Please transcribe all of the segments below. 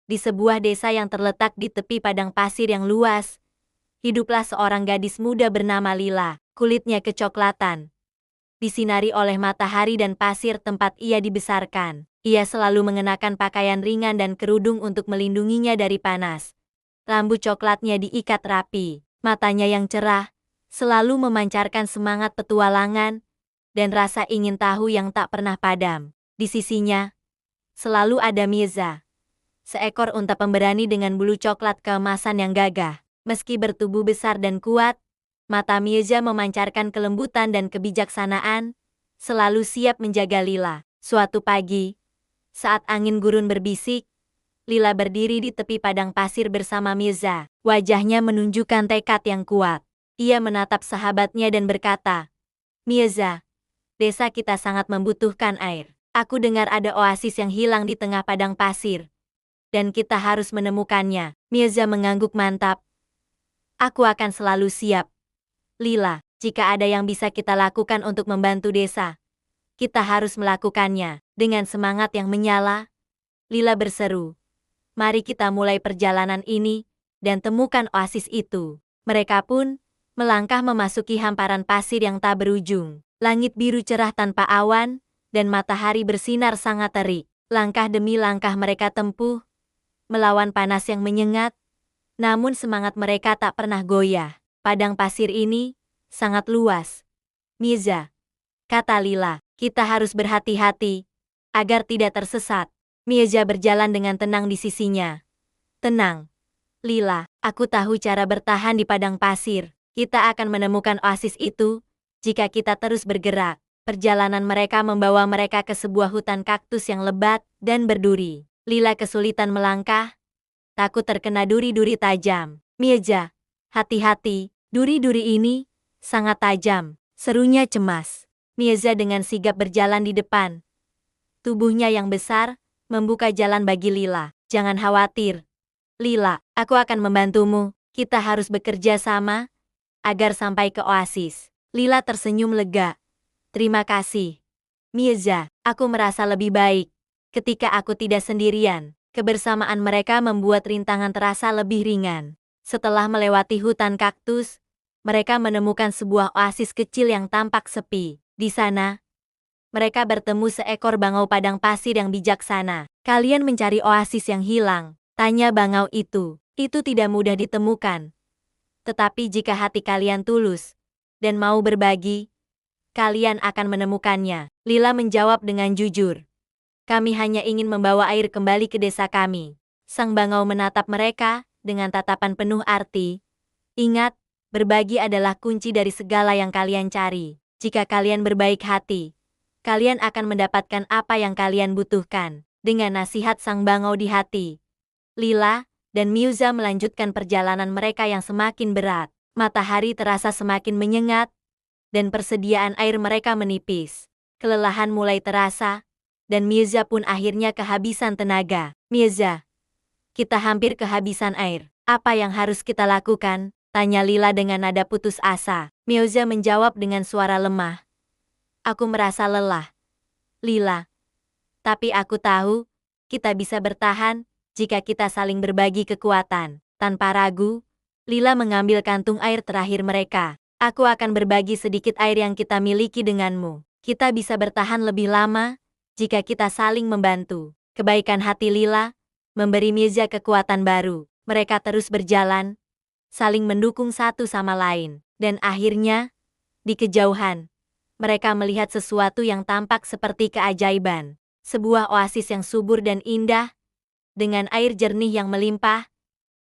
Di sebuah desa yang terletak di tepi padang pasir yang luas, hiduplah seorang gadis muda bernama Lila. Kulitnya kecoklatan, disinari oleh matahari dan pasir tempat ia dibesarkan. Ia selalu mengenakan pakaian ringan dan kerudung untuk melindunginya dari panas. Rambut coklatnya diikat rapi, matanya yang cerah, selalu memancarkan semangat petualangan, dan rasa ingin tahu yang tak pernah padam. Di sisinya, selalu ada Mirza, seekor unta pemberani dengan bulu coklat keemasan yang gagah. Meski bertubuh besar dan kuat, mata Mirza memancarkan kelembutan dan kebijaksanaan, selalu siap menjaga Lila. Suatu pagi, saat angin gurun berbisik, Lila berdiri di tepi padang pasir bersama Mirza. Wajahnya menunjukkan tekad yang kuat. Ia menatap sahabatnya dan berkata, "Mirza, desa kita sangat membutuhkan air. Aku dengar ada oasis yang hilang di tengah padang pasir, dan kita harus menemukannya." Mirza mengangguk mantap. "Aku akan selalu siap. Lila, jika ada yang bisa kita lakukan untuk membantu desa, kita harus melakukannya." Dengan semangat yang menyala, Lila berseru, "Mari kita mulai perjalanan ini, dan temukan oasis itu." Mereka pun melangkah memasuki hamparan pasir yang tak berujung. Langit biru cerah tanpa awan, dan matahari bersinar sangat terik. Langkah demi langkah mereka tempuh, melawan panas yang menyengat, namun semangat mereka tak pernah goyah. Padang pasir ini sangat luas. "Mirza," kata Lila, "kita harus berhati-hati, agar tidak tersesat." Mirza berjalan dengan tenang di sisinya. "Tenang, Lila, aku tahu cara bertahan di padang pasir. Kita akan menemukan oasis itu, jika kita terus bergerak." Perjalanan mereka membawa mereka ke sebuah hutan kaktus yang lebat dan berduri. Lila kesulitan melangkah, takut terkena duri-duri tajam. "Mirza, hati-hati, duri-duri ini sangat tajam," serunya cemas. Mirza dengan sigap berjalan di depan. Tubuhnya yang besar membuka jalan bagi Lila. "Jangan khawatir, Lila, aku akan membantumu. Kita harus bekerja sama agar sampai ke oasis." Lila tersenyum lega. "Terima kasih, Mirza. Aku merasa lebih baik ketika aku tidak sendirian." Kebersamaan mereka membuat rintangan terasa lebih ringan. Setelah melewati hutan kaktus, mereka menemukan sebuah oasis kecil yang tampak sepi. Di sana, mereka bertemu seekor bangau padang pasir yang bijaksana. "Kalian mencari oasis yang hilang?" tanya bangau itu. "Itu tidak mudah ditemukan. Tetapi jika hati kalian tulus dan mau berbagi, kalian akan menemukannya." Lila menjawab dengan jujur, "Kami hanya ingin membawa air kembali ke desa kami." Sang bangau menatap mereka dengan tatapan penuh arti. "Ingat, berbagi adalah kunci dari segala yang kalian cari. Jika kalian berbaik hati, kalian akan mendapatkan apa yang kalian butuhkan." Dengan nasihat sang bangau di hati, Lila dan Mirza melanjutkan perjalanan mereka yang semakin berat. Matahari terasa semakin menyengat, dan persediaan air mereka menipis. Kelelahan mulai terasa, dan Mirza pun akhirnya kehabisan tenaga. "Mirza, kita hampir kehabisan air. Apa yang harus kita lakukan?" tanya Lila dengan nada putus asa. Mirza menjawab dengan suara lemah, "Aku merasa lelah, Lila. Tapi aku tahu, kita bisa bertahan, jika kita saling berbagi kekuatan." Tanpa ragu, Lila mengambil kantung air terakhir mereka. "Aku akan berbagi sedikit air yang kita miliki denganmu. Kita bisa bertahan lebih lama, jika kita saling membantu." Kebaikan hati Lila memberi Mirza kekuatan baru. Mereka terus berjalan, saling mendukung satu sama lain. Dan akhirnya, di kejauhan, mereka melihat sesuatu yang tampak seperti keajaiban. Sebuah oasis yang subur dan indah, dengan air jernih yang melimpah,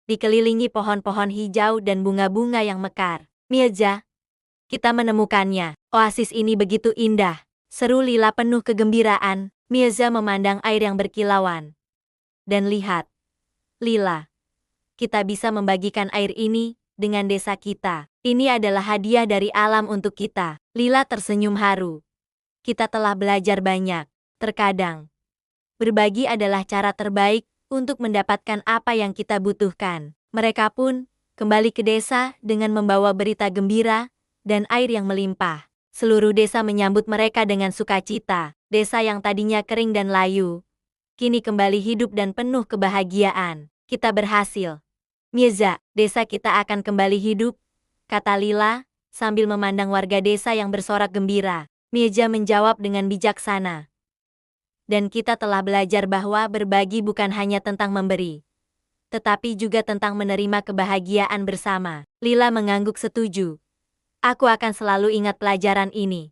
dikelilingi pohon-pohon hijau dan bunga-bunga yang mekar. "Mirza, kita menemukannya. Oasis ini begitu indah," seru Lila penuh kegembiraan. Mirza memandang air yang berkilauan. "Dan lihat, Lila, kita bisa membagikan air ini dengan desa kita. Ini adalah hadiah dari alam untuk kita." Lila tersenyum haru. "Kita telah belajar banyak. Terkadang, berbagi adalah cara terbaik untuk mendapatkan apa yang kita butuhkan." Mereka pun kembali ke desa dengan membawa berita gembira dan air yang melimpah. Seluruh desa menyambut mereka dengan sukacita. Desa yang tadinya kering dan layu kini kembali hidup dan penuh kebahagiaan. Kita berhasil. Mirza, desa kita akan kembali hidup, kata Lila, sambil memandang warga desa yang bersorak gembira. Mirza menjawab dengan bijaksana. Dan kita telah belajar bahwa berbagi bukan hanya tentang memberi, tetapi juga tentang menerima kebahagiaan bersama. Lila mengangguk setuju. Aku akan selalu ingat pelajaran ini.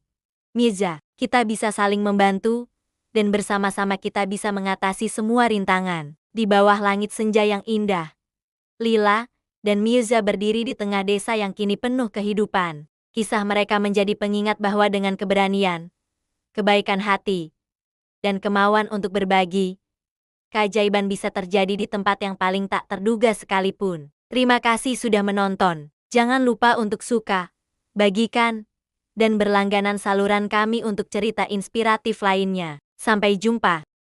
Mirza, kita bisa saling membantu, dan bersama-sama kita bisa mengatasi semua rintangan. Di bawah langit senja yang indah, Lila dan Mirza berdiri di tengah desa yang kini penuh kehidupan. Kisah mereka menjadi pengingat bahwa dengan keberanian, kebaikan hati, dan kemauan untuk berbagi, keajaiban bisa terjadi di tempat yang paling tak terduga sekalipun. Terima kasih sudah menonton. Jangan lupa untuk suka, bagikan, dan berlangganan saluran kami untuk cerita inspiratif lainnya. Sampai jumpa.